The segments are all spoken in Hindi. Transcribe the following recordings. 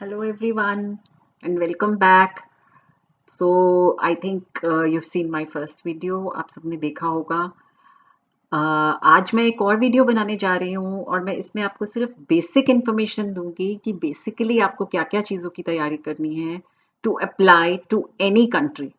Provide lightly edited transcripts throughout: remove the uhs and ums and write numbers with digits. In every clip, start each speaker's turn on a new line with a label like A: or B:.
A: Hello, everyone, and welcome back. I think you've seen my first video. आप सबने देखा होगा. आज मैं एक और वीडियो बनाने जा रही हूँ और मैं इसमें आपको सिर्फ बेसिक इन्फॉर्मेशन दूंगी कि बेसिकली आपको क्या-क्या चीज़ों की तैयारी करनी है to apply to any country.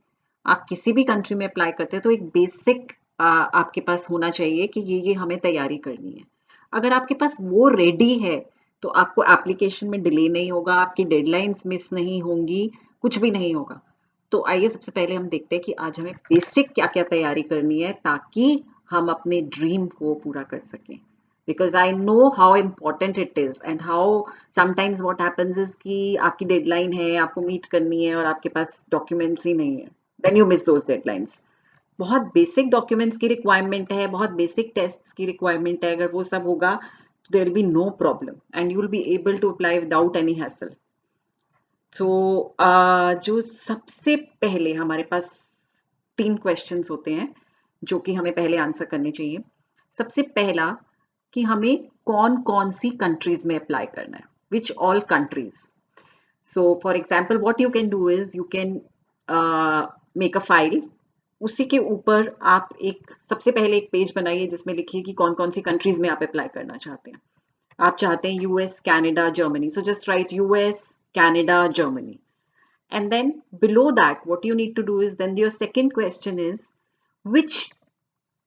A: आप किसी भी कंट्री में अप्लाई करते हैं तो एक बेसिक आपके पास होना चाहिए कि ये हमें तैयारी करनी है. अगर आपके पास वो रेडी है तो आपको एप्लीकेशन में डिले नहीं होगा, आपकी डेडलाइंस मिस नहीं होंगी, कुछ भी नहीं होगा. तो आइए सबसे पहले हम देखते हैं कि आज हमें बेसिक क्या-क्या तैयारी करनी है ताकि हम अपने ड्रीम को पूरा कर सकें. Because I know how important it is and how sometimes what happens is कि आपकी डेडलाइन है, आपको मीट करनी है और आपके पास डॉक्यूमेंट्स ही नहीं है. Then you miss those deadlines. बहुत बेसिक डॉक्यूमेंट्स की रिक्वायरमेंट है, बहुत बेसिक टेस्ट्स की रिक्वायरमेंट है. अगर वो सब होगा तो there will be no problem and you will be able to apply without any hassle. तो जो सबसे पहले हमारे पास 3 क्वेश्चंस होते हैं जो कि हमें पहले आंसर करने चाहिए. सबसे पहला कि हमें कौन-कौन सी कंट्रीज में अप्लाई करना है. Which all countries. So for example, what you can do is you can make a file. उसी के ऊपर आप एक सबसे पहले एक पेज बनाइए जिसमें लिखिए कि कौन-कौन सी कंट्रीज में आप अप्लाई करना चाहते हैं. आप चाहते हैं US, Canada, Germany. So just write US, Canada, Germany. And then below that, what you need to do is then your second question is which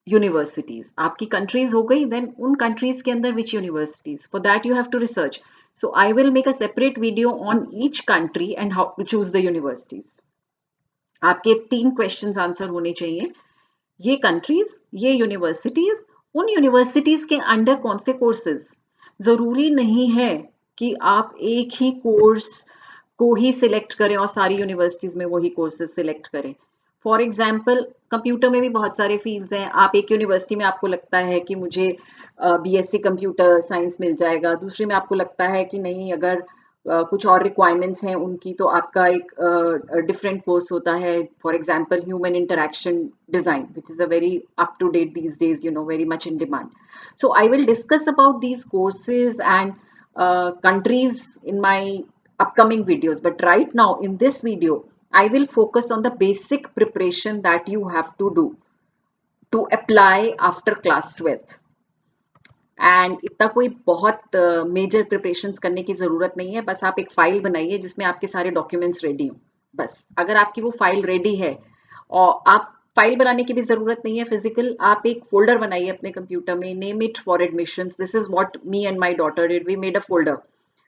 A: universities. आपकी countries हो गई, then उन countries के अंदर which universities. For that you have to research. So I will make a separate video on each country and how to choose the universities. आपके 3 questions answer होने चाहिए. ये countries, ये universities, उन universities के अंडर कौन से courses. जरूरी नहीं है कि आप एक ही कोर्स को ही सिलेक्ट करें और सारी यूनिवर्सिटीज में वही कोर्सेज सिलेक्ट करें. फॉर एग्जाम्पल कंप्यूटर में भी बहुत सारे फील्ड्स हैं. आप एक यूनिवर्सिटी में आपको लगता है कि मुझे बीएससी कंप्यूटर साइंस मिल जाएगा, दूसरे में आपको लगता है कि नहीं, अगर कुछ और रिक्वायरमेंट्स हैं उनकी तो आपका एक डिफरेंट कोर्स होता है. For example human interaction design which is a very up to date these days, you know, very much in demand. So I will discuss about these courses and countries in my upcoming videos. But right now in this video, I will focus on the basic preparation that you have to do to apply after class 12th. And इतना कोई बहुत मेजर प्रिपरेशंस करने की ज़रूरत नहीं है. बस आप एक फाइल बनाइए जिसमें आपके सारे डॉक्यूमेंट्स रेडी हों. बस अगर आपकी वो फाइल रेडी है, और आप फाइल बनाने की भी ज़रूरत नहीं है फिजिकल, आप एक फोल्डर बनाइए अपने कंप्यूटर में, name it for admissions. This is what me and my daughter did. We made a folder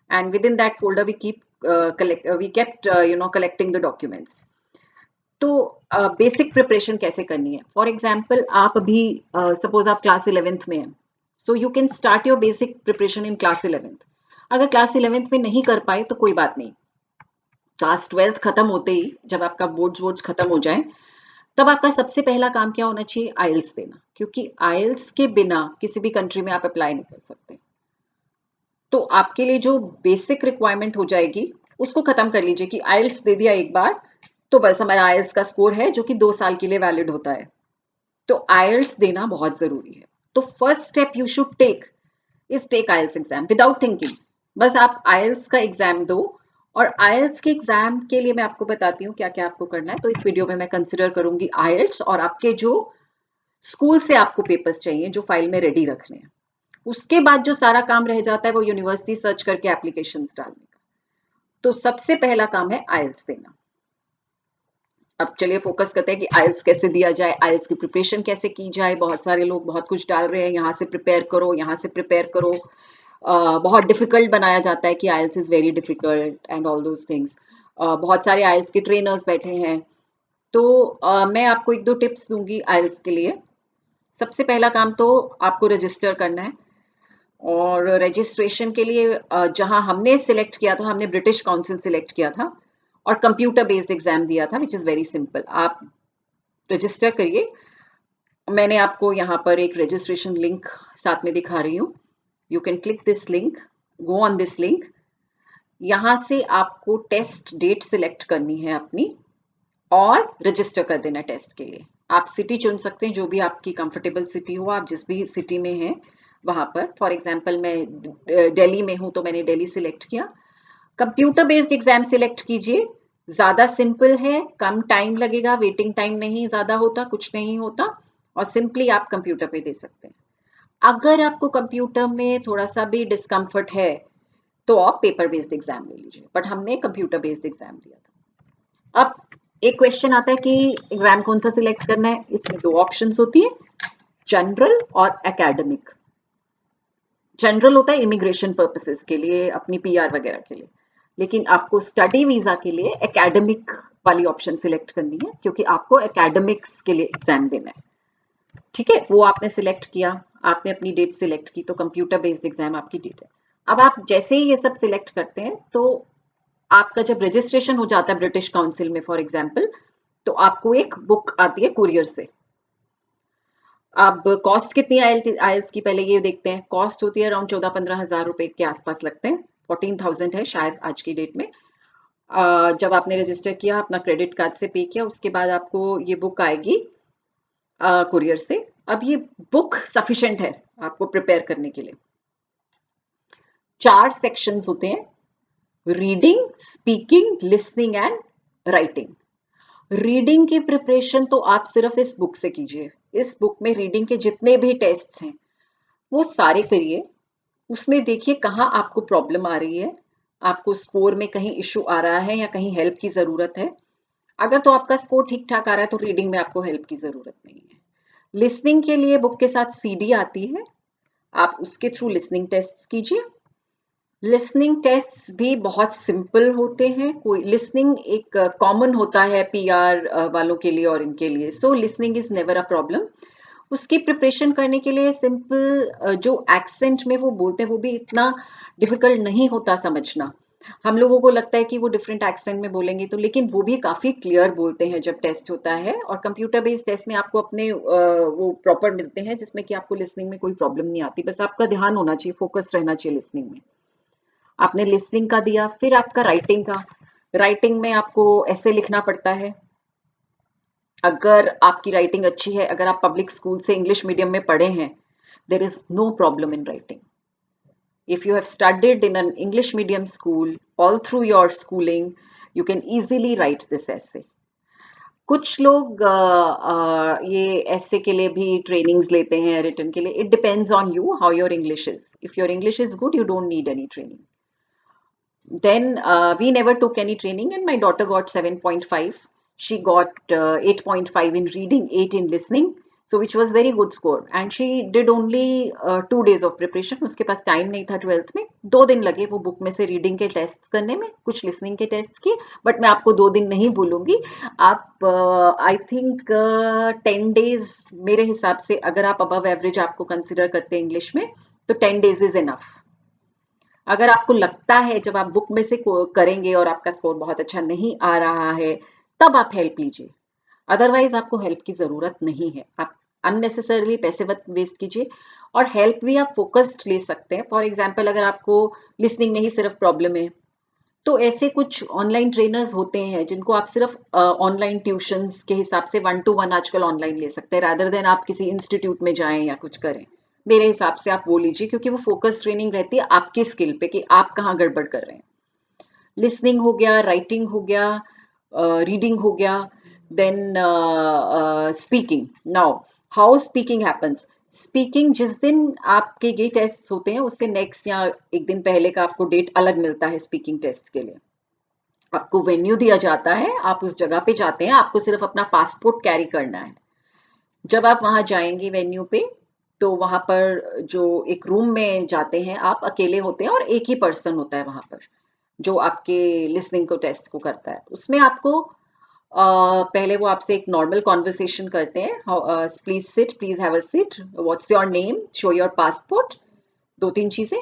A: and within that folder we kept collecting the documents. तो बेसिक प्रिपरेशन कैसे करनी है. फॉर एग्जाम्पल आप अभी सपोज आप क्लास 11th में हैं. So you can start your basic preparation in class 11th. अगर क्लास 11th में नहीं कर पाए तो कोई बात नहीं. क्लास 12th खत्म होते ही, जब आपका बोर्ड्स खत्म हो जाए, तब आपका सबसे पहला काम क्या होना चाहिए, आइल्स देना. क्योंकि आइल्स के बिना किसी भी कंट्री में आप अप्लाई नहीं कर सकते. तो आपके लिए जो बेसिक रिक्वायरमेंट हो जाएगी उसको खत्म कर लीजिए कि आइल्स दे दिया एक बार तो बस हमारा आइल्स का स्कोर है जो कि 2 साल के लिए वैलिड होता है. तो आइल्स देना बहुत जरूरी है. तो first step you should take is take IELTS exam without thinking. बस आप आइल्स का एग्जाम दो. और आइल्स के एग्जाम के लिए मैं आपको बताती हूँ क्या क्या आपको करना है. तो इस वीडियो में मैं कंसिडर करूंगी आइल्स और आपके जो स्कूल से आपको पेपर्स चाहिए जो फाइल में रेडी रखने हैं. उसके बाद जो सारा काम रह जाता है वो यूनिवर्सिटी सर्च करके एप्लीकेशन डालने का. तो सबसे पहला काम है आइल्स देना. अब चलिए फोकस करते हैं कि आइल्स कैसे दिया जाए, आइल्स की प्रिपरेशन कैसे की जाए. बहुत सारे लोग बहुत कुछ डाल रहे हैं, यहाँ से प्रिपेयर करो, यहाँ से प्रिपेयर करो. बहुत डिफिकल्ट बनाया जाता है कि IELTS is very difficult and all those things. बहुत सारे आइल्स के ट्रेनर्स बैठे हैं. तो मैं आपको 1-2 टिप्स दूंगी आइल्स के लिए. सबसे पहला काम तो आपको रजिस्टर करना है. और रजिस्ट्रेशन के लिए जहां हमने सिलेक्ट किया था, हमने ब्रिटिश काउंसिल सिलेक्ट किया था और कंप्यूटर बेस्ड एग्जाम दिया था विच इज़ वेरी सिंपल. आप रजिस्टर करिए. मैंने आपको यहाँ पर एक रजिस्ट्रेशन लिंक साथ में दिखा रही हूँ. You can click this link, go on this link. यहाँ से आपको टेस्ट डेट सिलेक्ट करनी है अपनी और रजिस्टर कर देना टेस्ट के लिए. आप सिटी चुन सकते हैं जो भी आपकी कंफर्टेबल सिटी हो. आप जिस भी सिटी में हैं वहाँ पर. फॉर एग्जाम्पल मैं दिल्ली में हूँ तो मैंने दिल्ली सिलेक्ट किया. कंप्यूटर बेस्ड एग्जाम सिलेक्ट कीजिए, ज्यादा सिंपल है, कम टाइम लगेगा, वेटिंग टाइम नहीं ज्यादा होता, कुछ नहीं होता, और सिंपली आप कंप्यूटर पे दे सकते हैं। अगर आपको कंप्यूटर में थोड़ा सा भी डिस्कम्फर्ट है तो आप पेपर बेस्ड एग्जाम ले लीजिए, बट हमने कंप्यूटर बेस्ड एग्जाम दिया था। अब एक क्वेश्चन आता है कि एग्जाम कौन सा सिलेक्ट करना है। इसमें दो ऑप्शंस होती है, जनरल और एकेडमिक। जनरल होता है इमिग्रेशन पर्पसेस के लिए, अपनी पीआर वगैरह के लिए, लेकिन आपको स्टडी वीजा के लिए एकेडमिक वाली ऑप्शन सिलेक्ट करनी है, क्योंकि आपको एकेडमिक्स के लिए एग्जाम देना है। ठीक है, वो आपने सिलेक्ट किया, आपने अपनी डेट सिलेक्ट की, तो कंप्यूटर बेस्ड एग्जाम आपकी डेट है। अब आप जैसे ही ये सब सिलेक्ट करते हैं तो आपका जब रजिस्ट्रेशन हो जाता है ब्रिटिश काउंसिल में फॉर एग्जाम्पल, तो आपको एक बुक आती है कुरियर से। अब कॉस्ट कितनी आयल्स की पहले ये देखते हैं। कॉस्ट होती है अराउंड 14-15 हज़ार रुपए के आसपास लगते हैं, 14,000 है शायद आज की डेट में। जब आपने रजिस्टर किया, अपना क्रेडिट कार्ड से पे किया, उसके बाद आपको ये बुक आएगी कुरियर से। अब ये बुक सफिशिएंट है आपको प्रिपेयर करने के लिए। 4 सेक्शंस होते हैं, reading, speaking, listening and writing. Reading की प्रिपरेशन तो आप सिर्फ इस बुक से कीजिए। इस बुक में रीडिंग के जितने भी टेस्ट्स हैं वो सारे करिए। उसमें देखिए कहाँ आपको प्रॉब्लम आ रही है, आपको स्कोर में कहीं इशू आ रहा है या कहीं हेल्प की जरूरत है। अगर तो आपका स्कोर ठीक ठाक आ रहा है तो रीडिंग में आपको हेल्प की जरूरत नहीं है। लिसनिंग के लिए बुक के साथ सीडी आती है, आप उसके थ्रू लिसनिंग टेस्ट कीजिए। लिसनिंग टेस्ट्स भी बहुत सिंपल होते हैं, कोई लिसनिंग एक कॉमन होता है पीआर वालों के लिए और इनके लिए, so listening is never a problem. उसकी प्रिपरेशन करने के लिए सिंपल जो एक्सेंट में वो बोलते हैं वो भी इतना डिफिकल्ट नहीं होता समझना। हम लोगों को लगता है कि वो डिफरेंट एक्सेंट में बोलेंगे तो, लेकिन वो भी काफी क्लियर बोलते हैं जब टेस्ट होता है। और कंप्यूटर बेस्ड टेस्ट में आपको अपने वो प्रॉपर मिलते हैं जिसमें कि आपको लिसनिंग में कोई प्रॉब्लम नहीं आती, बस आपका ध्यान होना चाहिए, फोकस रहना चाहिए लिसनिंग में। आपने लिसनिंग का दिया, फिर आपका राइटिंग का। राइटिंग में आपको ऐसे लिखना पड़ता है। अगर आपकी राइटिंग अच्छी है, अगर आप पब्लिक स्कूल से इंग्लिश मीडियम में पढ़े हैं, there is no problem in writing. If you have studied in an English medium school all through your schooling, you can easily write this essay. कुछ लोग ये ऐसे के लिए भी ट्रेनिंग्स लेते हैं रिटन के लिए। It depends on you how your English is. If your English is good, you don't need any training. Then we never took any training, and my daughter got 7.5. She got 8.5 in reading, 8 in listening, so which was very good score. And she did only 2 days of preparation. उसके पास टाइम नहीं था 12th में, 2 दिन लगे वो बुक में से रीडिंग के टेस्ट करने में, कुछ लिसनिंग के टेस्ट किए। बट मैं आपको 2 दिन नहीं बोलूंगी, आप आई थिंक 10 days मेरे हिसाब से, अगर आप अबव एवरेज आपको कंसिडर करते हैं इंग्लिश में, तो 10 days इज इनफ। अगर आपको लगता है जब आप बुक में से करेंगे और आपका स्कोर बहुत अच्छा नहीं आ रहा है, तब आप हेल्प लीजिए। अदरवाइज आपको हेल्प की जरूरत नहीं है। आप अननेसेसरली पैसे मत वेस्ट कीजिए। और हेल्प भी आप फोकस्ड ले सकते हैं। फॉर एग्जाम्पल, अगर आपको लिसनिंग में ही सिर्फ प्रॉब्लम है, तो ऐसे कुछ ऑनलाइन ट्रेनर्स होते हैं जिनको आप सिर्फ ऑनलाइन ट्यूशंस के हिसाब से 1-to-1 आजकल ऑनलाइन ले सकते हैं, रादर देन आप किसी इंस्टीट्यूट में जाएं या कुछ करें। मेरे हिसाब से आप वो लीजिए, क्योंकि वो फोकस ट्रेनिंग रहती है आपकी स्किल पे कि आप कहाँ गड़बड़ कर रहे हैं। लिसनिंग हो गया, राइटिंग हो गया, रीडिंग हो गया, then speaking. Now how speaking happens. Speaking जिस दिन आपके ये टेस्ट होते हैं उससे नेक्स्ट या एक दिन पहले का आपको डेट अलग मिलता है स्पीकिंग टेस्ट के लिए। आपको वेन्यू दिया जाता है, आप उस जगह पे जाते हैं, आपको सिर्फ अपना पासपोर्ट कैरी करना है। जब आप वहां जाएंगे वेन्यू पे, तो वहां पर जो एक रूम में जाते हैं, आप अकेले होते हैं और एक ही पर्सन होता है वहां पर जो आपके लिसनिंग को टेस्ट को करता है। उसमें आपको पहले वो आपसे एक नॉर्मल कॉन्वर्सेशन करते हैं, please sit, please have a seat, what's your name, show your passport, 2-3 चीजें।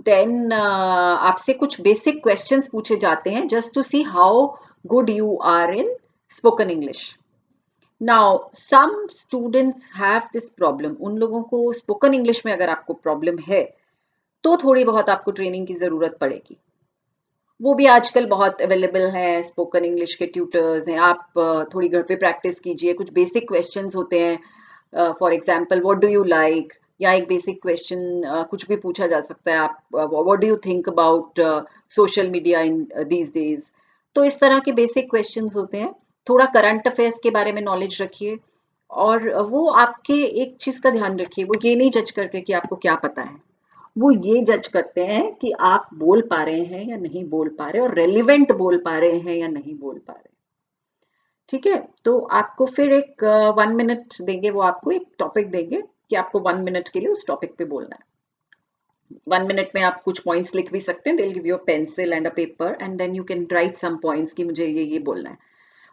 A: देन आपसे कुछ बेसिक क्वेश्चंस पूछे जाते हैं just to see how good you are in spoken English. Now some students have this problem. उन लोगों को स्पोकन इंग्लिश में अगर आपको प्रॉब्लम है तो थोड़ी बहुत आपको ट्रेनिंग की जरूरत पड़ेगी। वो भी आजकल बहुत अवेलेबल हैं, स्पोकन इंग्लिश के ट्यूटर्स हैं। आप थोड़ी घर पे प्रैक्टिस कीजिए। कुछ बेसिक क्वेश्चंस होते हैं, for example what do you like, या एक बेसिक क्वेश्चन कुछ भी पूछा जा सकता है, आप what do you think about social media in these days. तो इस तरह के बेसिक क्वेश्चंस होते हैं। थोड़ा करंट अफेयर्स के बारे में नॉलेज रखिए, और वो आपके एक चीज का ध्यान रखिए, वो ये नहीं जज करके कि आपको क्या पता है, वो ये जज करते हैं कि आप बोल पा रहे हैं या नहीं बोल पा रहे, और रेलिवेंट बोल पा रहे हैं या नहीं बोल पा रहे। ठीक है, तो आपको फिर एक 1 मिनट देंगे, वो आपको एक टॉपिक देंगे कि आपको 1 मिनट के लिए उस टॉपिक पे बोलना है। 1 मिनट में आप कुछ पॉइंट्स लिख भी सकते हैं, they will give you a pencil and a paper and then you can write some points कि मुझे ये बोलना है।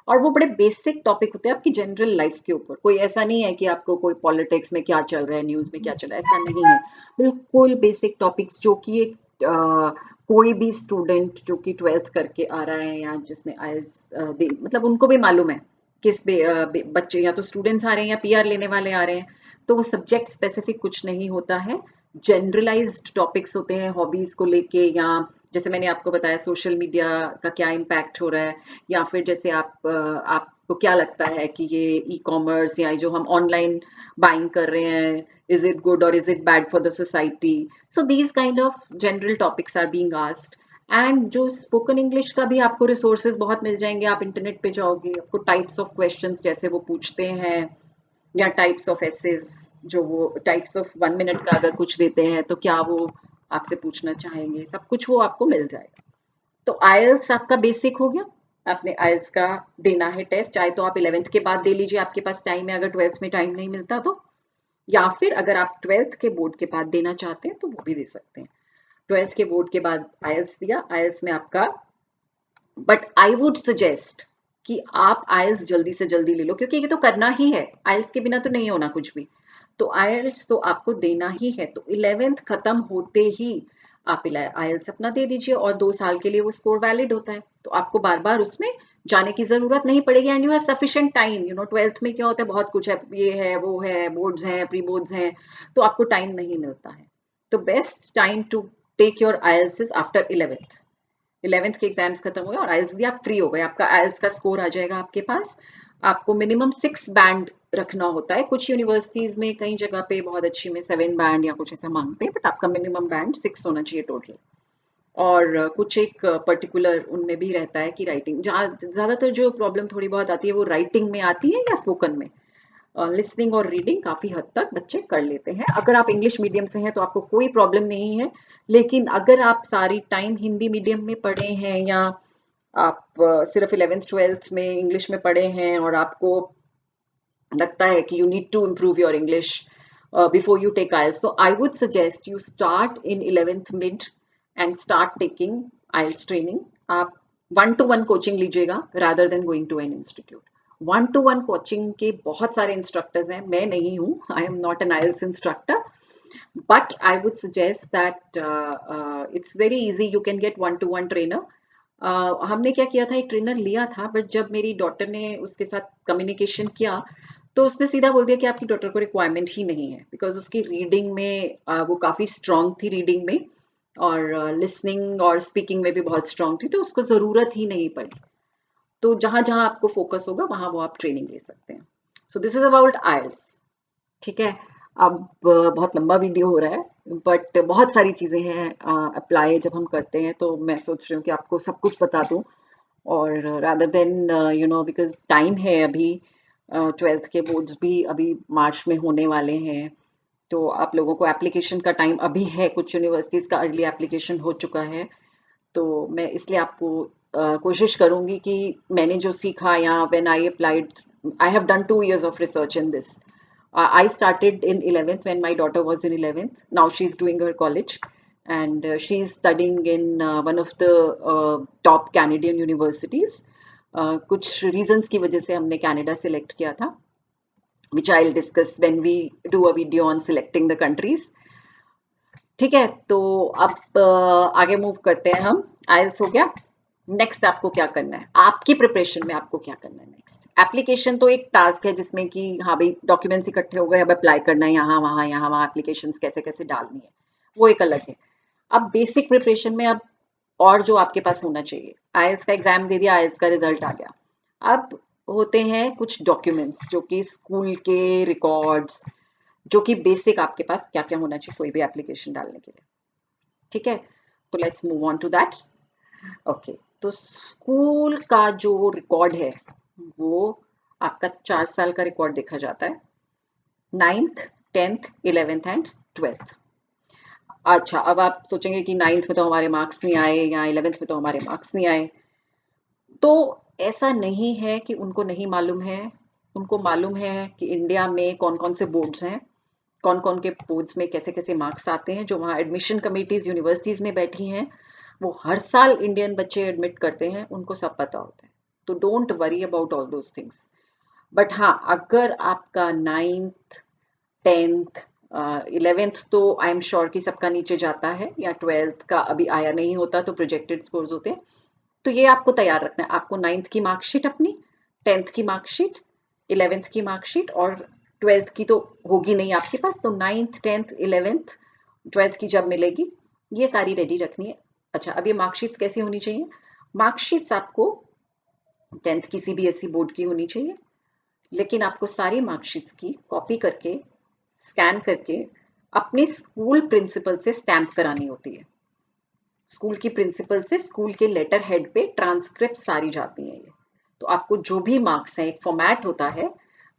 A: और वो बड़े बेसिक टॉपिक होते हैं आपकी जनरल लाइफ के ऊपर, कोई ऐसा नहीं है कि आपको कोई पॉलिटिक्स में क्या चल रहा है, न्यूज़ में क्या चल रहा है, ऐसा नहीं है। बिल्कुल बेसिक टॉपिक्स जो कि एक कोई भी स्टूडेंट जो कि 12th करके आ रहा है, या जिसने आइल्स मतलब उनको भी मालूम है किस बच्चे या तो स्टूडेंट्स आ रहे हैं या पीआर लेने वाले आ रहे हैं। तो वो सब्जेक्ट स्पेसिफिक कुछ नहीं होता है, जनरलाइज्ड टॉपिक्स होते हैं हॉबीज को लेके, या जैसे मैंने आपको बताया सोशल मीडिया का क्या इम्पैक्ट हो रहा है, या फिर जैसे आपको क्या लगता है कि ये ई कॉमर्स या जो हम ऑनलाइन बाइंग कर रहे हैं, इज इट गुड और is it bad for the society. So these kind of general topics are being asked. And जो स्पोकन इंग्लिश का भी आपको रिसोर्सेज बहुत मिल जाएंगे, आप इंटरनेट पे जाओगे, आपको टाइप्स ऑफ क्वेश्चंस जैसे वो पूछते हैं, या टाइप्स ऑफ एसेज, जो वो टाइप्स ऑफ 1 मिनट का अगर कुछ देते हैं तो क्या वो आपसे पूछना चाहेंगे, सब कुछ वो आपको मिल जाएगा। तो आइल्स आपका बेसिक हो गया। आपने आइल्स का देना है टेस्ट, चाहे तो आप 11th के बाद दे लीजिए, आपके पास टाइम है, अगर 12th में टाइम नहीं मिलता तो, या फिर अगर आप 12th के बोर्ड के बाद देना चाहते हैं तो वो भी दे सकते हैं। 12th के बोर्ड के बाद आइल्स दिया, आइल्स में आपका, बट आई वुड सजेस्ट कि आप आइल्स जल्दी से जल्दी ले लो, क्योंकि ये तो करना ही है, आइल्स के बिना तो नहीं होना कुछ भी। तो आइल्स तो आपको देना ही है, तो 11th खत्म होते ही आप आइल्स अपना दे दीजिए, और 2 साल के लिए वो स्कोर वैलिड होता है, तो आपको बार बार उसमें जाने की जरूरत नहीं पड़ेगी, and you have sufficient time. 12th में क्या होता है, बहुत कुछ है, ये है वो है, बोर्ड्स हैं, प्री बोर्ड्स हैं, तो आपको टाइम नहीं मिलता है। तो best time to take your IELTS is after 11th। 11th के एग्जाम्स खत्म हुए और आइल्स दिया, आप फ्री हो गए, आपका आइल्स का स्कोर आ जाएगा आपके पास। आपको मिनिमम 6 बैंड रखना होता है, कुछ यूनिवर्सिटीज में कई जगह पे बहुत अच्छी में 7 बैंड या कुछ ऐसा मांगते हैं, बट आपका मिनिमम बैंड 6 होना चाहिए टोटल। और कुछ एक पर्टिकुलर उनमें भी रहता है कि राइटिंग, जहाँ ज्यादातर जो प्रॉब्लम थोड़ी बहुत आती है वो राइटिंग में आती है या स्पोकन में। लिसनिंग और रीडिंग काफी हद तक बच्चे कर लेते हैं, अगर आप इंग्लिश मीडियम से हैं तो आपको कोई प्रॉब्लम नहीं है। लेकिन अगर आप सारी टाइम हिंदी मीडियम में पढ़े हैं, या आप सिर्फ 11th 12th में इंग्लिश में पढ़े हैं, और आपको लगता है कि you need to improve your English before you take IELTS, तो I would suggest you start in 11th mid and start taking IELTS training. आप 1-to-1 कोचिंग लीजिएगा rather than going to an institute. 1-to-1 coaching के बहुत सारे इंस्ट्रक्टर्स हैं, मैं नहीं हूँ, I am not an IELTS instructor, but I would suggest that it's very easy, you can get 1-to-1 trainer। हमने क्या किया था, एक ट्रेनर लिया था, बट जब मेरी डॉटर ने उसके साथ कम्युनिकेशन किया तो उसने सीधा बोल दिया कि आपकी डॉटर को रिक्वायरमेंट ही नहीं है, बिकॉज उसकी रीडिंग में वो काफ़ी स्ट्रांग थी रीडिंग में, और लिसनिंग और स्पीकिंग में भी बहुत स्ट्रांग थी, तो उसको ज़रूरत ही नहीं पड़ी। तो जहाँ जहाँ आपको फोकस होगा वहाँ वो आप ट्रेनिंग ले सकते हैं। सो दिस इज अबाउट आइल्स। ठीक है, अब बहुत लंबा वीडियो हो रहा है, बट बहुत सारी चीज़ें हैं अप्लाई जब हम करते हैं, तो मैं सोच रही हूँ कि आपको सब कुछ बता दूँ, और रादर देन बिकॉज टाइम है अभी, 12th के बोर्ड्स भी अभी मार्च में होने वाले हैं, तो आप लोगों को एप्लीकेशन का टाइम अभी है, कुछ यूनिवर्सिटीज़ का अर्ली एप्लीकेशन हो चुका है। तो मैं इसलिए आपको कोशिश करूंगी कि मैंने जो सीखा, या when I applied, I have done 2 years of research in this। I started in 11th when my daughter was in 11th, now she's doing her college, and she's studying in one of the top Canadian universities। कुछ reasons की वजह से हमने कनाडा सेलेक्ट किया था, which I'll discuss when we do a video on selecting the countries। ठीक है, तो अब आगे मूव करते हैं हम। आइल्स हो गया, नेक्स्ट आपको क्या करना है, आपकी प्रिपरेशन में आपको क्या करना है नेक्स्ट। एप्लीकेशन तो एक टास्क है जिसमें कि हाँ भाई डॉक्यूमेंट्स इकट्ठे हो गए, अब अप्लाई करना है, यहाँ वहाँ एप्लीकेशन कैसे कैसे डालनी है, वो एक अलग है। अब बेसिक प्रिपरेशन में अब और जो आपके पास होना चाहिए, आइल्स का एग्जाम दे दिया, आइल्स का रिजल्ट आ गया, अब होते हैं कुछ डॉक्यूमेंट्स जो कि स्कूल के रिकॉर्ड्स, जो कि बेसिक आपके पास क्या क्या होना चाहिए कोई भी एप्लीकेशन डालने के लिए। ठीक है, तो let's move on to that. Okay, तो स्कूल का जो रिकॉर्ड है वो आपका 4 साल का रिकॉर्ड देखा जाता है, 9th 10th 11th and 12th। अच्छा, अब आप सोचेंगे कि 9th में तो हमारे मार्क्स नहीं आए या 11th में तो हमारे मार्क्स नहीं आए। तो ऐसा नहीं है कि उनको नहीं मालूम है, उनको मालूम है कि इंडिया में कौन कौन से बोर्ड्स हैं, कौन कौन के बोर्ड्स में कैसे कैसे मार्क्स आते हैं। जो वहाँ एडमिशन कमिटीज यूनिवर्सिटीज में बैठी हैं वो हर साल इंडियन बच्चे एडमिट करते हैं, उनको सब पता होता है। तो don't worry about all those things. But हाँ, अगर आपका 9th 10th 11th तो आई एम श्योर कि सबका नीचे जाता है, या 12th का अभी आया नहीं होता तो प्रोजेक्टेड स्कोर्स होते हैं। तो ये आपको तैयार रखना है, आपको 9th की मार्कशीट अपनी, 10th की मार्कशीट, 11th की मार्कशीट, और 12th की तो होगी नहीं आपके पास, तो 9th 10th 11th 12th की जब मिलेगी ये सारी रेडी रखनी है। अच्छा, अब ये मार्कशीट्स कैसी होनी चाहिए? मार्कशीट्स आपको 10th की सीबीएसई बोर्ड की होनी चाहिए, लेकिन आपको सारी मार्कशीट्स की कॉपी करके स्कैन करके अपने स्कूल प्रिंसिपल से स्टैंप करानी होती है। स्कूल की प्रिंसिपल से स्कूल के लेटर हेड पे ट्रांसक्रिप्ट सारी जाती हैं ये। तो आपको जो भी मार्क्स हैं, एक फॉर्मेट होता है,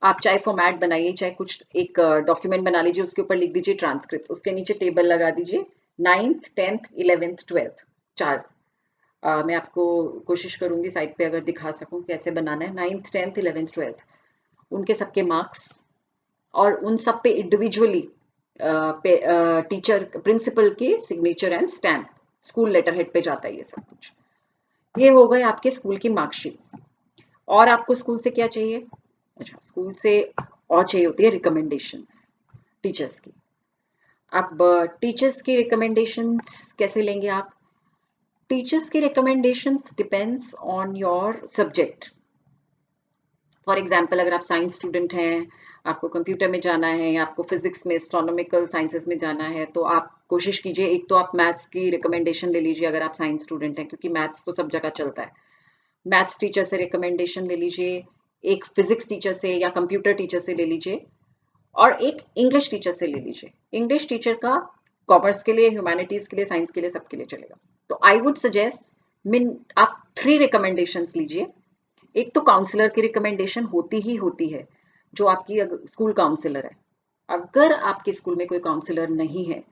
A: आप चाहे फॉर्मेट बनाइए, चाहे कुछ एक डॉक्यूमेंट बना लीजिए, उसके ऊपर लिख दीजिए ट्रांसक्रिप्ट, उसके नीचे टेबल लगा दीजिए 9th 10th 11th 12th चार। मैं आपको कोशिश करूंगी साइड पे अगर दिखा सकूं कैसे बनाना है। 9th 10th 11th 12th उनके सबके मार्क्स, और उन सब पे इंडिविजुअली टीचर प्रिंसिपल के signature and stamp school letter head पे जाता है ये सब कुछ। ये हो गए आपके स्कूल की मार्कशीट्स। और आपको स्कूल से क्या चाहिए? अच्छा, स्कूल से और चाहिए होती है रिकमेंडेशंस टीचर्स की। अब टीचर्स की रिकमेंडेशंस कैसे लेंगे आप? टीचर्स की recommendations depends on your subject. For example, अगर आप साइंस स्टूडेंट हैं, आपको कंप्यूटर में जाना है, या आपको फिजिक्स में एस्ट्रोनॉमिकल साइंसेज में जाना है, तो आप कोशिश कीजिए, एक तो आप मैथ्स की रिकमेंडेशन ले लीजिए अगर आप साइंस स्टूडेंट हैं, क्योंकि मैथ्स तो सब जगह चलता है। मैथ्स टीचर से रिकमेंडेशन ले लीजिए, एक फिजिक्स टीचर से या कंप्यूटर टीचर से ले लीजिए, और एक इंग्लिश टीचर से ले लीजिए। इंग्लिश टीचर का कॉमर्स के लिए, ह्यूमैनिटीज के लिए, साइंस के लिए, सबके लिए चलेगा। तो आई वुड सजेस्ट मिन आप 3 रिकमेंडेशंस लीजिए। एक तो काउंसलर की रिकमेंडेशन होती ही होती है, जो आपकी स्कूल काउंसलर है। अगर आपके स्कूल में कोई काउंसलर नहीं है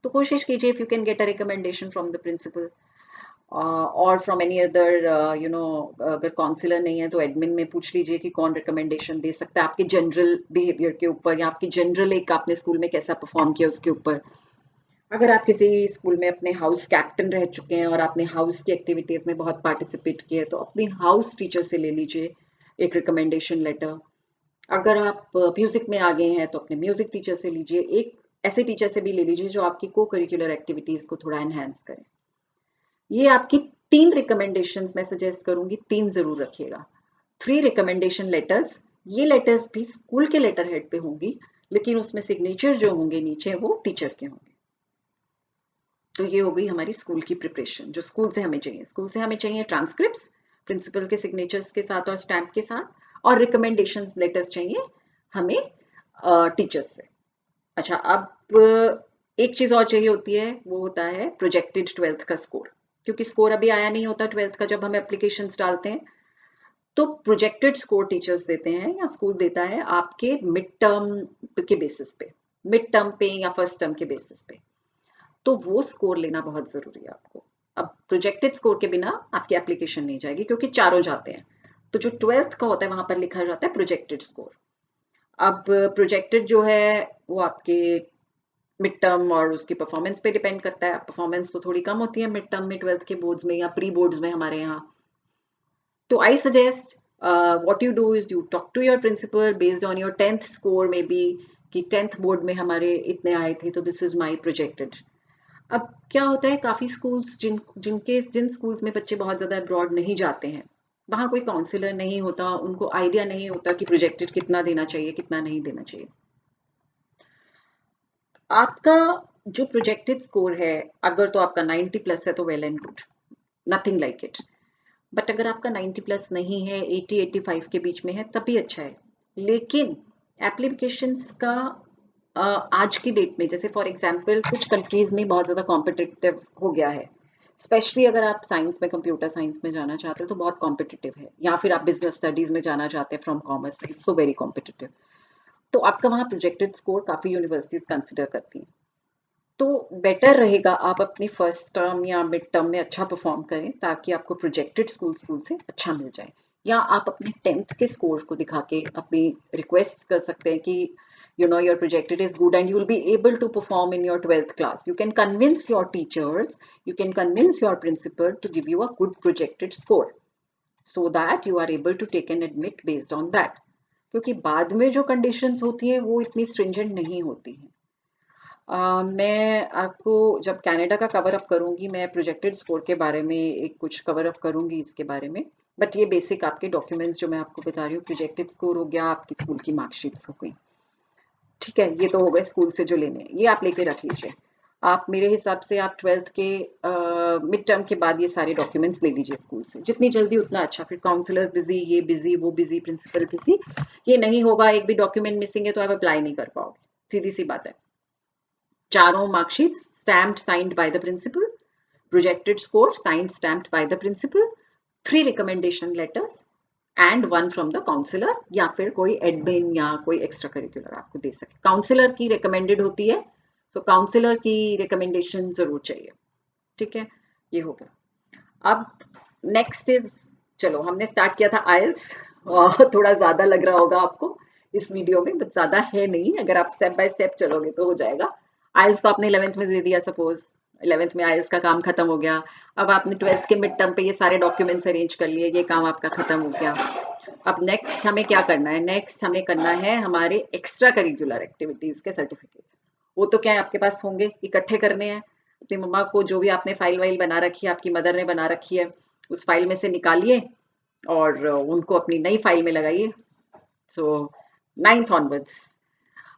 A: तो कोशिश कीजिए if you can get a recommendation from the principal और फ्रॉम एनी अदर अगर काउंसलर नहीं है तो एडमिन में पूछ लीजिए कि कौन रिकमेंडेशन दे सकता है आपके जनरल बिहेवियर के ऊपर, या आपकी जनरल एक आपने स्कूल में कैसा परफॉर्म किया उसके ऊपर। अगर आप किसी स्कूल में अपने हाउस कैप्टन रह चुके हैं और आपने हाउस की एक्टिविटीज में बहुत पार्टिसिपेट किया है तो अपनी हाउस टीचर से ले लीजिए एक रिकमेंडेशन लेटर। अगर आप म्यूजिक में आ गए हैं तो अपने म्यूजिक टीचर से लीजिए, एक ऐसे टीचर से भी ले लीजिए जो आपकी को करिकुलर एक्टिविटीज को थोड़ा एनहेंस करें। ये आपकी 3 रिकमेंडेशंस मैं सजेस्ट करूंगी, 3 जरूर रखिएगा। 3 रिकमेंडेशन लेटर्स, ये लेटर्स भी स्कूल के लेटर हेड पे होंगी, लेकिन उसमें सिग्नेचर जो होंगे नीचे वो टीचर के होंगे। तो ये हो गई हमारी स्कूल की प्रिपरेशन जो स्कूल से हमें चाहिए। स्कूल से हमें चाहिए ट्रांसक्रिप्ट्स प्रिंसिपल के सिग्नेचर्स के साथ और स्टैम्प के साथ, और रिकमेंडेशन लेटर्स चाहिए हमें टीचर्स से। अच्छा, अब एक चीज और चाहिए होती है, वो होता है प्रोजेक्टेड 12th का स्कोर। क्योंकि स्कोर अभी आया नहीं होता 12th का जब हम एप्लीकेशन डालते हैं, तो प्रोजेक्टेड स्कोर टीचर्स देते हैं या स्कूल देता है आपके मिड टर्म के बेसिस पे, मिड टर्म पे या फर्स्ट टर्म के बेसिस पे। तो वो स्कोर लेना बहुत ज़रूरी है आपको। अब प्रोजेक्टेड स्कोर के बिना आपकी एप्लीकेशन नहीं जाएगी, क्योंकि चारों जाते हैं। तो जो 12th का होता है वहां पर लिखा जाता है प्रोजेक्टेड स्कोर। अब प्रोजेक्टेड जो है वो आपके मिड टर्म और उसकी परफॉर्मेंस पे डिपेंड करता है। परफॉर्मेंस तो थोड़ी कम होती है मिड टर्म में 12th के बोर्ड्स में या प्री बोर्ड्स में हमारे यहाँ। तो I suggest what you do is you talk to your principal based on your 10th score में बी, कि 10th बोर्ड में हमारे इतने आए थे तो दिस इज माई प्रोजेक्टेड। अब क्या होता है, काफ़ी स्कूल्स जिन स्कूल्स में बच्चे बहुत ज़्यादा अब्रॉड नहीं जाते हैं, वहाँ कोई काउंसलर नहीं होता, उनको आइडिया नहीं होता कि प्रोजेक्टेड कितना देना चाहिए कितना नहीं देना चाहिए। आपका जो प्रोजेक्टेड स्कोर है, अगर तो आपका 90 प्लस है तो well and good, nothing like it. But अगर आपका 90 प्लस नहीं है, 80 85 के बीच में है, तब भी अच्छा है। लेकिन एप्लीकेशंस का आज की डेट में जैसे फॉर एग्जांपल कुछ कंट्रीज में बहुत ज़्यादा कॉम्पिटिटिव हो गया है, स्पेशली अगर आप साइंस में कंप्यूटर साइंस में जाना चाहते हो तो बहुत कॉम्पिटिटिव है, या फिर आप बिजनेस स्टडीज में जाना चाहते हैं from commerce, it's so very competitive. तो आपका वहाँ प्रोजेक्टेड स्कोर काफ़ी यूनिवर्सिटीज कंसिडर करती हैं। तो बेटर रहेगा आप अपनी फर्स्ट टर्म या मिड टर्म में अच्छा परफॉर्म करें ताकि आपको प्रोजेक्टेड स्कूल से अच्छा मिल जाए। या आप अपने 10th के स्कोर को दिखा के अपनी रिक्वेस्ट कर सकते हैं कि your projected is good and you will be able to perform in your 12th class. You can convince your teachers, you can convince your principal to give you a good projected score so that you are able to take an admit based on that. क्योंकि बाद में जो कंडीशंस होती हैं वो इतनी स्ट्रिंजेंट नहीं होती हैं। मैं आपको जब कनाडा का कवर अप करूँगी, मैं प्रोजेक्टेड स्कोर के बारे में एक कुछ कवर अप करूँगी इसके बारे में। बट ये बेसिक आपके डॉक्यूमेंट्स जो मैं आपको बता रही हूँ, प्रोजेक्टेड स्कोर हो गया, आपकी स्कूल की मार्कशीट्स हो गई। ठीक है, ये तो हो गए स्कूल से जो लेने हैं, ये आप लेके रख लीजिए। आप मेरे हिसाब से आप 12th के मिड टर्म के बाद ये सारे डॉक्यूमेंट्स ले लीजिए स्कूल से, जितनी जल्दी उतना अच्छा। फिर काउंसलर्स बिजी, ये बिजी, वो बिजी, प्रिंसिपल बिजी, ये नहीं होगा। एक भी डॉक्यूमेंट मिसिंग है तो आप अप्लाई नहीं कर पाओगे, सीधी सी बात है। चारों marksheets stamped signed by the principal, projected score signed stamped by the principal, 3 recommendation letters and 1 from the counselor, या फिर कोई एडमिन या कोई एक्स्ट्रा करिकुलर आपको दे सके। काउंसलर की रिकमेंडेड होती है, तो काउंसलर की रिकमेंडेशन जरूर चाहिए। ठीक है, ये हो गया। अब नेक्स्ट इज, चलो हमने स्टार्ट किया था आइल्स, और थोड़ा ज्यादा लग रहा होगा आपको इस वीडियो में, बट ज्यादा है नहीं, अगर आप स्टेप बाय स्टेप चलोगे तो हो जाएगा। आइल्स तो आपने 11th में दे दिया, सपोज 11th में आइल्स का काम खत्म हो गया। अब आपने 12th के मिड टर्म पे ये सारे डॉक्यूमेंट्स अरेंज कर लिए, ये काम आपका खत्म हो गया। अब नेक्स्ट हमें क्या करना है? नेक्स्ट हमें करना है हमारे एक्स्ट्रा करिकुलर एक्टिविटीज के सर्टिफिकेट्स। वो तो क्या है, आपके पास होंगे, इकट्ठे करने हैं। अपनी मम्मा को जो भी आपने फाइल वाइल बना रखी है, आपकी मदर ने बना रखी है, उस फाइल में से निकालिए और उनको अपनी नई फाइल में लगाइए। सो 9th ऑनवर्ड्स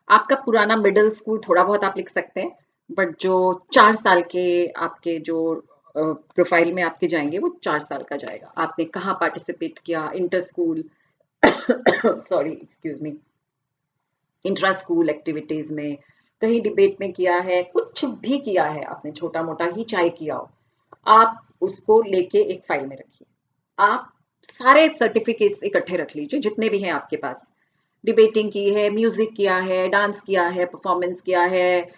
A: आपका पुराना मिडिल स्कूल थोड़ा बहुत आप लिख सकते हैं, बट जो 4 साल के आपके जो प्रोफाइल में आपके जाएंगे वो 4 साल का जाएगा। आपने कहाँ पार्टिसिपेट किया inter school sorry excuse me, intra school activities में, कहीं डिबेट में किया है, कुछ भी किया है आपने, छोटा मोटा ही चाहे किया हो, आप उसको लेके एक फाइल में रखिए। आप सारे सर्टिफिकेट्स इकट्ठे रख लीजिए जितने भी हैं आपके पास। डिबेटिंग की है, म्यूजिक किया है, डांस किया है, परफॉर्मेंस किया है,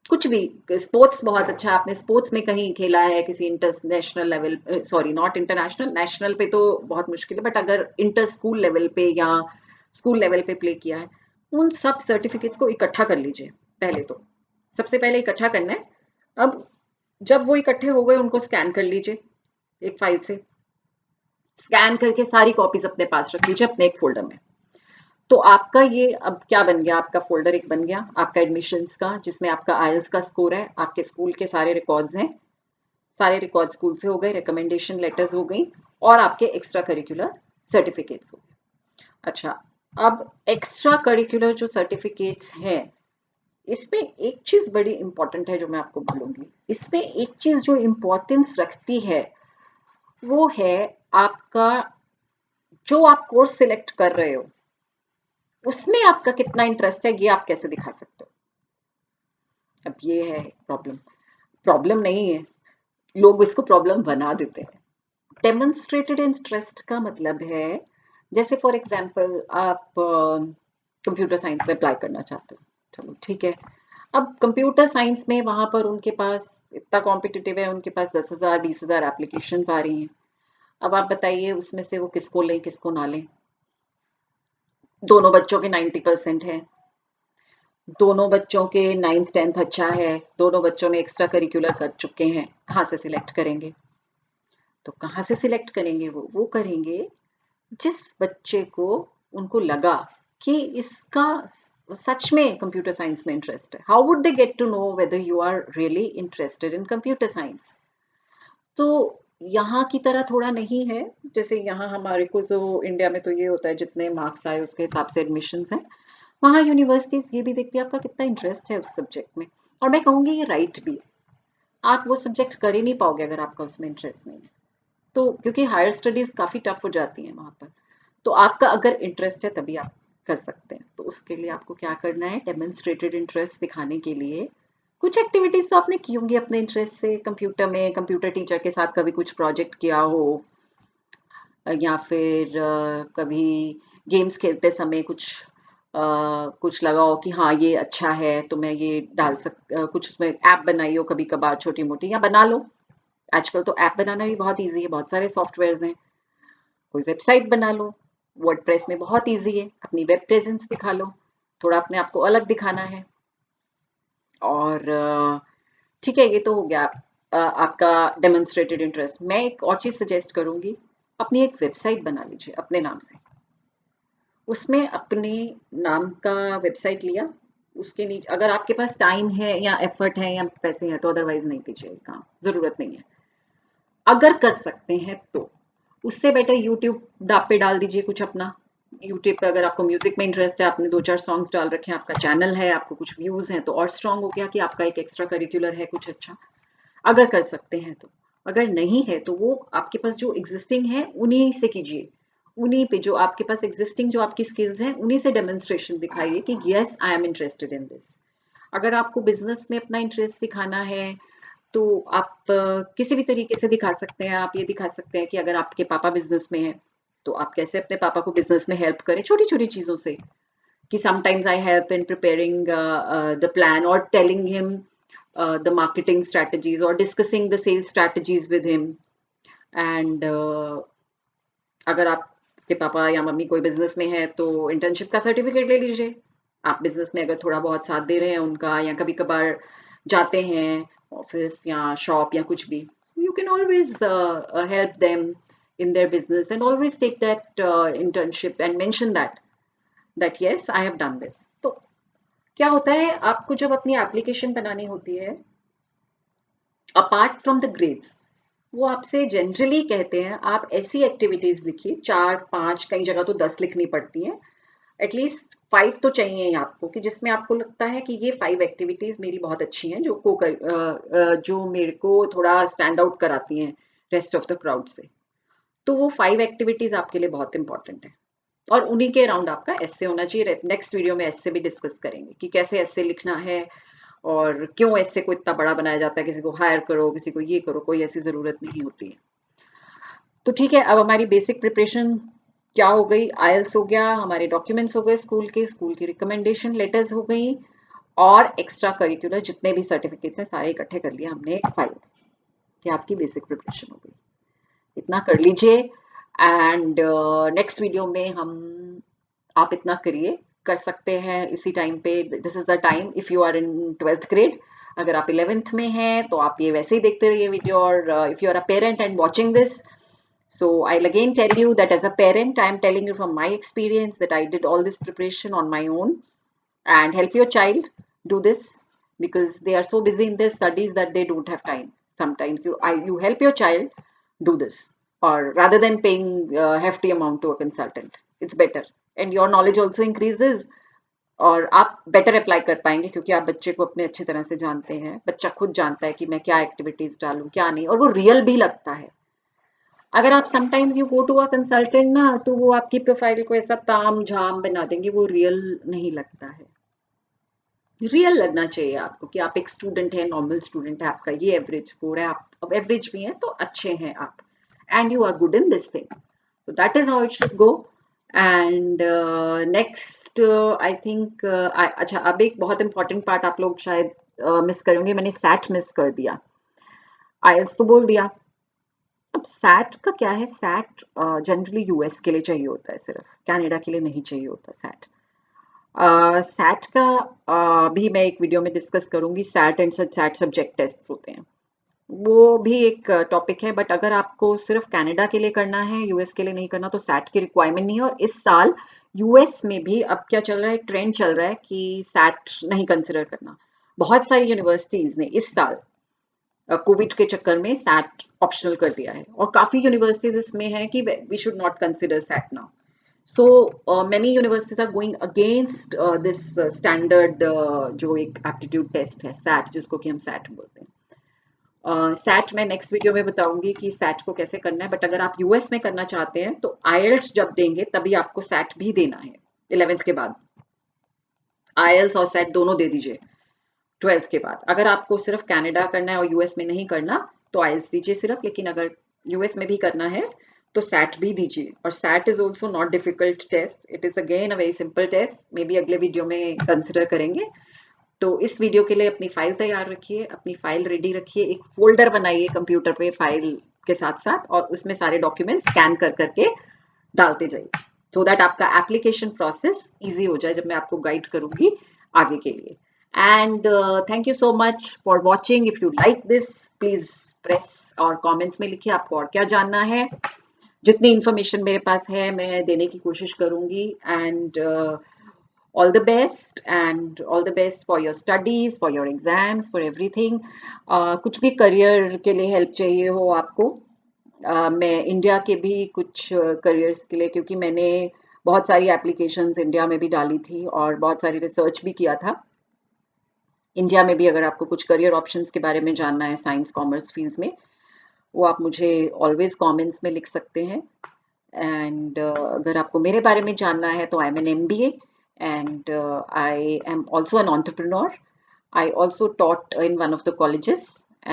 A: कुछ भी, स्पोर्ट्स बहुत अच्छा आपने स्पोर्ट्स में कहीं खेला है, किसी international level, sorry not international, national पे तो बहुत मुश्किल है, बट अगर इंटर स्कूल लेवल पे या स्कूल लेवल पे प्ले किया है, उन सब सर्टिफिकेट्स को इकट्ठा कर लीजिए। पहले तो सबसे पहले इकट्ठा करना है। अब जब वो इकट्ठे हो गए उनको स्कैन कर लीजिए एक फाइल से, स्कैन करके सारी कॉपीज अपने पास रख लीजिए अपने एक फोल्डर में। तो आपका ये अब क्या बन गया, आपका फोल्डर एक बन गया आपका एडमिशन्स का, जिसमें आपका आइल्स का स्कोर है, आपके स्कूल के सारे रिकॉर्ड्स हैं, सारे रिकॉर्ड स्कूल से हो गए, रिकमेंडेशन लेटर्स हो गई, और आपके एक्स्ट्रा करिकुलर सर्टिफिकेट्स हो गए। अच्छा, अब एक्स्ट्रा करिकुलर जो सर्टिफिकेट्स हैं, इसमें एक चीज बड़ी इंपॉर्टेंट है जो मैं आपको बोलूंगी। इसमें एक चीज जो इंपॉर्टेंस रखती है वो है आपका, जो आप कोर्स सिलेक्ट कर रहे हो उसमें आपका कितना इंटरेस्ट है, ये आप कैसे दिखा सकते हो। अब ये है प्रॉब्लम, प्रॉब्लम नहीं है, लोग इसको प्रॉब्लम बना देते हैं। डेमोन्स्ट्रेटेड इंटरेस्ट का मतलब है, जैसे फॉर एग्जांपल आप कंप्यूटर साइंस में अप्लाई करना चाहते हो, चलो ठीक है। अब कंप्यूटर साइंस में वहां पर उनके पास इतना कॉम्पिटिटिव है, उनके पास 10,000 20,000 एप्लीकेशंस आ रही हैं। अब आप बताइए उसमें से वो किसको लें किसको ना लें। दोनों बच्चों के 90% है, दोनों बच्चों के 9th 10th अच्छा है, दोनों बच्चों ने एक्स्ट्रा करिकुलर कर चुके हैं, कहाँ से सिलेक्ट करेंगे? तो कहाँ से सिलेक्ट करेंगे? वो करेंगे जिस बच्चे को उनको लगा कि इसका सच में कंप्यूटर साइंस में इंटरेस्ट है। How would they get to know whether you are really interested in computer science? तो यहाँ की तरह थोड़ा नहीं है, जैसे यहाँ हमारे को तो इंडिया में तो ये होता है जितने मार्क्स आए उसके हिसाब से एडमिशन्स हैं। वहाँ यूनिवर्सिटीज ये भी देखती है आपका कितना इंटरेस्ट है उस सब्जेक्ट में, और मैं कहूँगी ये राइट भी है। आप वो सब्जेक्ट कर ही नहीं पाओगे अगर आपका उसमें इंटरेस्ट नहीं है, तो क्योंकि हायर स्टडीज काफ़ी टफ हो जाती हैं वहाँ पर। तो आपका अगर इंटरेस्ट है तभी आप कर सकते हैं। तो तो उसके लिए आपको क्या करना है, डेमोन्स्ट्रेटेड इंटरेस्ट दिखाने के लिए कुछ एक्टिविटीज तो आपने की होंगी अपने इंटरेस्ट से, कंप्यूटर में कंप्यूटर टीचर के साथ कभी कुछ प्रोजेक्ट किया हो, या फिर कभी गेम्स खेलते समय कुछ लगा हो कि हाँ ये अच्छा है तो मैं ये कुछ उसमें ऐप बनाई हो कभी कभार छोटी मोटी, या बना लो। आजकल तो ऐप बनाना भी बहुत इजी है, बहुत सारे सॉफ्टवेयर्स हैं। कोई वेबसाइट बना लो, वर्डप्रेस में बहुत इजी है, अपनी वेब प्रेजेंस दिखा लो, थोड़ा अपने आप को अलग दिखाना है। और ठीक है, ये तो हो गया आपका डेमोन्स्ट्रेटेड इंटरेस्ट। मैं एक और चीज सजेस्ट करूंगी, अपनी एक वेबसाइट बना लीजिए अपने नाम से। उसमें अपने नाम का वेबसाइट लिया, उसके नीचे अगर आपके पास टाइम है या एफर्ट है या पैसे हैं तो अदरवाइज नहीं कीजिए काम, जरूरत नहीं है। अगर कर सकते हैं तो उससे बेटर यूट्यूब पे डाल दीजिए कुछ अपना। यूट्यूब पे अगर आपको म्यूजिक में इंटरेस्ट है, आपने 2-4 सॉन्ग्स डाल रखे हैं, आपका चैनल है, आपको कुछ व्यूज हैं, तो और स्ट्रांग हो गया कि आपका एक एक्स्ट्रा करिकुलर है कुछ अच्छा। अगर कर सकते हैं तो। अगर नहीं है तो वो आपके पास जो एग्जिस्टिंग है उन्हीं से कीजिए। उन्हीं पे जो आपके पास एग्जिस्टिंग जो आपकी स्किल्स हैं उन्हीं से डेमोन्स्ट्रेशन दिखाइए कि yes I am interested in this. अगर आपको बिजनेस में अपना इंटरेस्ट दिखाना है तो आप किसी भी तरीके से दिखा सकते हैं। आप ये दिखा सकते हैं कि अगर आपके पापा बिजनेस में हैं तो आप कैसे अपने पापा को बिजनेस में हेल्प करें छोटी छोटी चीजों से, कि sometimes I help in preparing the plan और telling him the marketing strategies or discussing the sales strategies with him. And अगर आपके पापा या मम्मी कोई बिजनेस में है तो इंटर्नशिप का सर्टिफिकेट ले लीजिए। आप बिजनेस में अगर थोड़ा बहुत साथ दे रहे हैं उनका, या कभी कभार जाते हैं ऑफिस या शॉप या कुछ भी, you can always help them in their business and always take that internship and mention that yes I have done this. तो क्या होता है, आपको जब अपनी एप्लीकेशन बनानी होती है अपार्ट फ्रॉम द ग्रेड्स, वो आपसे जनरली कहते हैं आप ऐसी एक्टिविटीज लिखिए, 4-5, कई जगह तो 10 लिखनी पड़ती हैं, एटलीस्ट 5 तो चाहिए ही आपको, कि जिसमें आपको लगता है कि ये 5 एक्टिविटीज मेरी बहुत अच्छी हैं जो मेरे को थोड़ा स्टैंड आउट कराती हैं रेस्ट ऑफ द क्राउड से। तो वो 5 एक्टिविटीज आपके लिए बहुत इंपॉर्टेंट है, और उन्हीं के अराउंड आपका एस्से होना चाहिए। नेक्स्ट वीडियो में एस्से भी डिस्कस करेंगे कि कैसे एस्से लिखना है और क्यों एस्से को इतना बड़ा बनाया जाता है, किसी को हायर करो, किसी को ये करो, कोई ऐसी जरूरत नहीं होती है। तो ठीक है, अब हमारी बेसिक प्रिपरेशन क्या हो गई, आइल्स हो गया, हमारे डॉक्यूमेंट्स हो गए, स्कूल की रिकमेंडेशन लेटर्स हो गई, और एक्स्ट्रा करिकुलर जितने भी सर्टिफिकेट्स हैं सारे इकट्ठे कर लिए हमने एक फाइल। ये आपकी बेसिक प्रिपरेशन हो गई, इतना कर लीजिए। एंड नेक्स्ट वीडियो में हम, आप इतना करिए, कर सकते हैं इसी टाइम पे, this is the time if you are in 12th grade. अगर आप 11th में हैं तो आप ये वैसे ही देखते रहिए वीडियो, और if you are a parent and watching this, so I'll again tell you that as a parent I am telling you from my experience that I did all this preparation on my own. And help your child do this, because they are so busy in their studies that they don't have time. Sometimes you help your child do this, or rather than paying a hefty amount to a consultant, it's better, and your knowledge also increases, और आप बेटर अप्लाई कर पाएंगे, क्योंकि आप बच्चे को अपने अच्छी तरह से जानते हैं, बच्चा खुद जानता है कि मैं क्या एक्टिविटीज डालूं क्या नहीं, और वो रियल भी लगता है। अगर आप sometimes you go to a consultant ना, तो वो आपकी प्रोफाइल को ऐसा ताम झाम बना देंगे, वो रियल नहीं लगता है। रियल लगना चाहिए आपको कि आप एक स्टूडेंट है, नॉर्मल स्टूडेंट है, आपका ये एवरेज स्कोर है, आप अब एवरेज भी हैं तो अच्छे हैं आप, and you are good in this thing, so that is how it should go. And next I think अच्छा, अब एक बहुत इंपॉर्टेंट पार्ट आप लोग शायद मिस करेंगे, मैंने सैट मिस कर दिया, आईएल्स तो बोल दिया। अब सैट का क्या है, सैट जनरली यूएस के लिए चाहिए होता है, सिर्फ कनाडा के लिए नहीं चाहिए होता सैट। सैट का भी मैं एक वीडियो में डिस्कस करूंगी, SAT and SAT subject test होते हैं, वो भी एक टॉपिक है। बट अगर आपको सिर्फ कनाडा के लिए करना है, यूएस के लिए नहीं करना, तो सैट की रिक्वायरमेंट नहीं है। और इस साल यूएस में भी अब क्या चल रहा है, ट्रेंड चल रहा है कि सैट नहीं कंसिडर करना। बहुत सारी यूनिवर्सिटीज ने इस साल कोविड के चक्कर में सैट ऑप्शनल कर दिया है, और काफी यूनिवर्सिटीज इसमें है कि we should not consider SAT now. So many universities are going against this standard, जो एक एप्टीट्यूड टेस्ट है सैट, जिसको कि हम सैट बोलते हैं। सैट मैं नेक्स्ट वीडियो में बताऊंगी कि सैट को कैसे करना है। बट अगर आप यूएस में करना चाहते हैं तो आईएल्ट्स जब देंगे तभी आपको सैट भी देना है 11th के बाद। आईएलटीएस और सेट दोनों दे दीजिए 12th के बाद। अगर आपको सिर्फ कनाडा करना है और यूएस में नहीं करना तो आईएलटीएस दीजिए सिर्फ, लेकिन अगर यूएस में भी करना है तो सैट भी दीजिए। और SAT is also not difficult test, it is again a very simple test, maybe अगले वीडियो में कंसिडर करेंगे। तो इस वीडियो के लिए अपनी फाइल तैयार रखिए, अपनी फाइल रेडी रखिए, एक फोल्डर बनाइए कंप्यूटर पे फाइल के साथ साथ, और उसमें सारे डॉक्यूमेंट स्कैन कर करके डालते जाइए, सो दैट आपका एप्लीकेशन प्रोसेस इजी हो जाए जब मैं आपको गाइड करूंगी आगे के लिए। And thank you so much for watching. If you like this please press और कमेंट्स में लिखिए आपको और क्या जानना है। जितनी इन्फॉर्मेशन मेरे पास है मैं देने की कोशिश करूंगी। And all the best, and all the best for your studies, for your exams, for everything. कुछ भी करियर के लिए हेल्प चाहिए हो आपको, मैं इंडिया के भी कुछ करियर्स के लिए, क्योंकि मैंने बहुत सारी एप्लीकेशंस इंडिया में भी डाली थी और बहुत सारी रिसर्च भी किया था इंडिया में भी। अगर आपको कुछ करियर ऑप्शंस के बारे में जानना है साइंस कॉमर्स फील्ड्स में, वो आप मुझे ऑलवेज कमेंट्स में लिख सकते हैं। एंड अगर आपको मेरे बारे में जानना है तो I am an MBA and I am also an entrepreneur. I also taught in one of the colleges,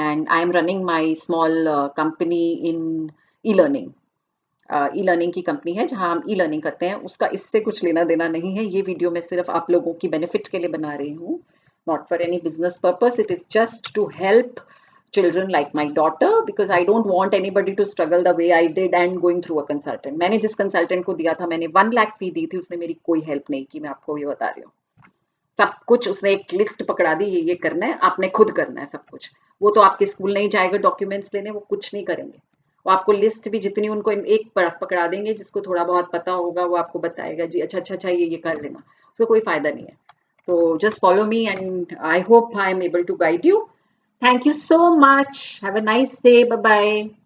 A: and I am running my small company in e-learning. E-learning की कंपनी है जहां हम ई-लर्निंग करते हैं। उसका इससे कुछ लेना देना नहीं है। ये वीडियो मैं सिर्फ आप लोगों की बेनिफिट के लिए बना रही हूँ, not for any business purpose. It is just to help children like my daughter, because I don't want anybody to struggle the way I did and going through a consultant. मैंने जिस कंसल्टेंट को दिया था, मैंने 1 लाख फी दी थी, उसने मेरी कोई हेल्प नहीं की। मैं आपको ये बता रही हूँ, सब कुछ उसने एक लिस्ट पकड़ा दी, ये करना है, आपने खुद करना है सब कुछ। वो तो आपके स्कूल नहीं जाएगा डॉक्यूमेंट्स लेने, वो कुछ नहीं करेंगे। वो आपको लिस्ट भी जितनी उनको एक पकड़ा देंगे, जिसको थोड़ा बहुत पता होगा वो आपको बताएगा जी अच्छा अच्छा अच्छा ये कर लेना, उसका कोई फायदा नहीं है। तो just follow me, and I hope I am able to guide you. Thank you so much. Have a nice day. Bye bye.